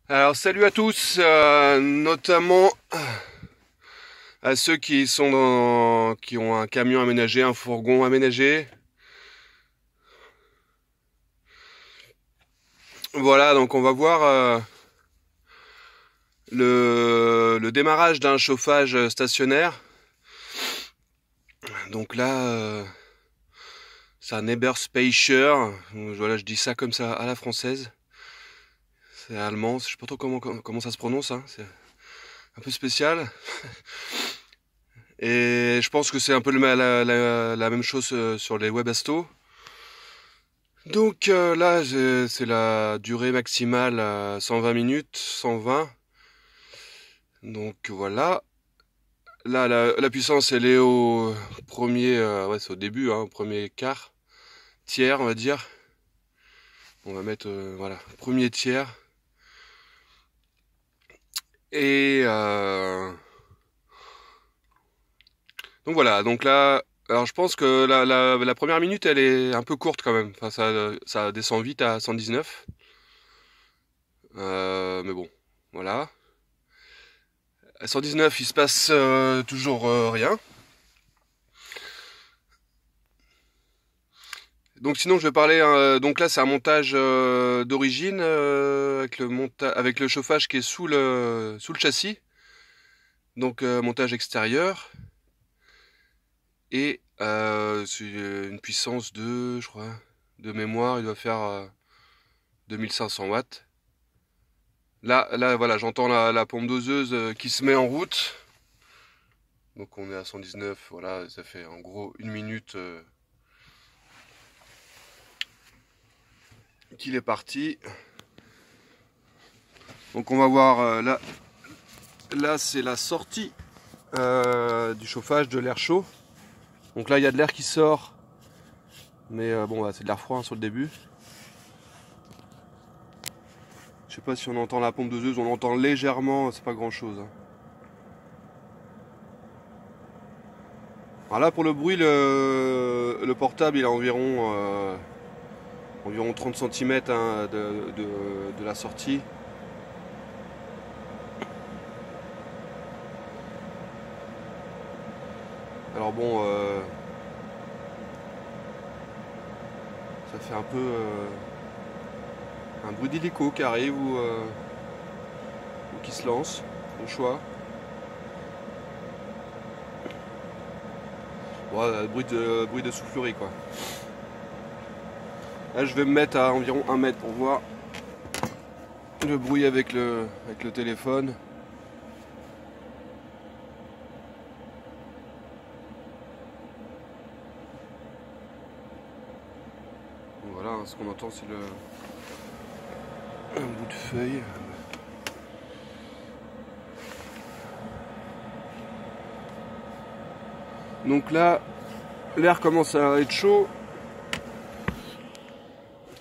Alors salut à tous, notamment à ceux qui ont un camion aménagé, un fourgon aménagé. Voilà, donc on va voir le démarrage d'un chauffage stationnaire. Donc là, c'est un Eberspacher. Voilà, je dis ça comme ça à la française. C'est allemand, je sais pas trop comment ça se prononce, hein. C'est un peu spécial. Et je pense que c'est un peu la même chose sur les Webasto. Donc là, c'est la durée maximale à 120 minutes, 120. Donc voilà. Là, la puissance, elle est au premier, ouais, c'est au début, hein, au premier quart, tiers, on va dire. On va mettre, voilà, premier tiers. Et donc voilà, donc là, alors je pense que la première minute, elle est un peu courte quand même. Enfin, ça descend vite à 119. Mais bon, voilà. À 119, il se passe toujours rien. Donc sinon, je vais parler. Donc là, c'est un montage d'origine avec le chauffage qui est sous le châssis. Donc montage extérieur et c'est une puissance de, je crois, de mémoire, il doit faire 2500 watts. Là, voilà, j'entends la pompe doseuse qui se met en route. Donc on est à 119, voilà, ça fait en gros une minute qu'il est parti. Donc on va voir là c'est la sortie du chauffage, de l'air chaud. Donc là il y a de l'air qui sort, mais bon c'est de l'air froid, hein, sur le début. Je sais pas si on entend la pompe doseuse, on entend légèrement, c'est pas grand chose, hein. Alors là pour le bruit, le portable il a environ 30 cm, hein, de la sortie. Alors bon, ça fait un peu un bruit d'hélico qui arrive ou qui se lance, au choix. Bon, bruit de soufflerie quoi. Là je vais me mettre à environ 1 mètre pour voir le bruit avec le téléphone. Voilà, hein, ce qu'on entend c'est un bout de feuille. Donc là, l'air commence à être chaud.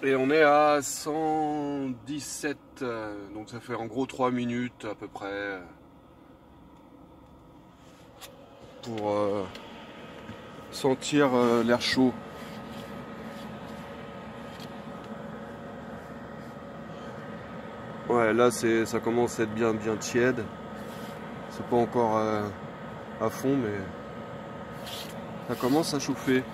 Et on est à 117, donc ça fait en gros 3 minutes à peu près pour sentir l'air chaud. Ouais, là ça commence à être bien tiède. C'est pas encore à fond, mais ça commence à chauffer.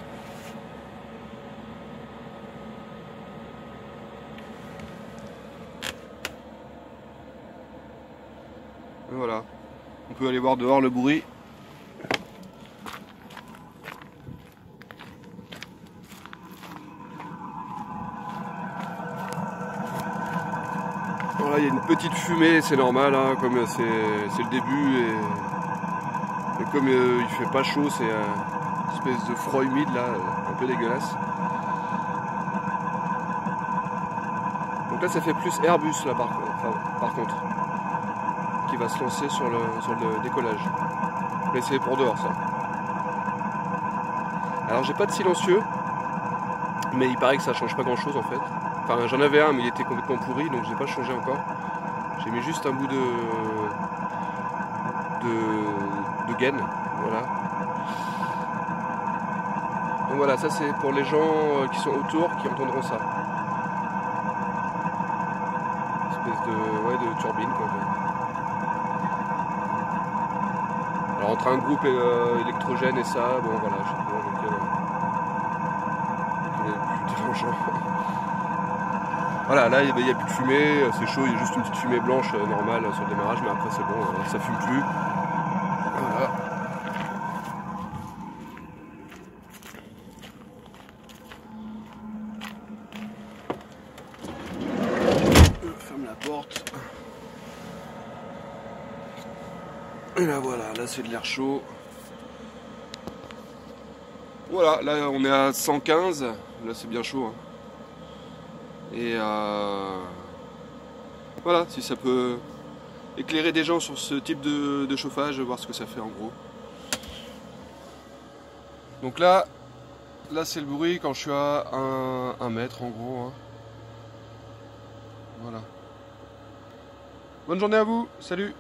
Et voilà, on peut aller voir dehors le bruit. Voilà, il y a une petite fumée, c'est normal, hein, comme c'est le début et comme il fait pas chaud, c'est une espèce de froid humide là, un peu dégueulasse. Donc là ça fait plus Airbus là par contre, qui va se lancer sur le décollage. Mais c'est pour dehors ça. Alors j'ai pas de silencieux, mais il paraît que ça change pas grand chose en fait. Enfin j'en avais un mais il était complètement pourri donc je l'ai pas changé encore. J'ai mis juste un bout de gaine, voilà. Donc voilà, ça c'est pour les gens qui sont autour qui entendront ça. Parce espèce de turbine quoi. Alors entre un groupe électrogène et ça, bon voilà, je sais pas lequel est le plus dérangeant. Voilà, là il n'y a plus de fumée, c'est chaud, il y a juste une petite fumée blanche normale sur le démarrage, mais après c'est bon, ça fume plus. Voilà. Je ferme la porte. Et là voilà, là c'est de l'air chaud. Voilà, là on est à 115, là c'est bien chaud. Hein. Et voilà, si ça peut éclairer des gens sur ce type de chauffage, voir ce que ça fait en gros. Donc là c'est le bruit quand je suis à 1 mètre en gros. Hein. Voilà. Bonne journée à vous, salut!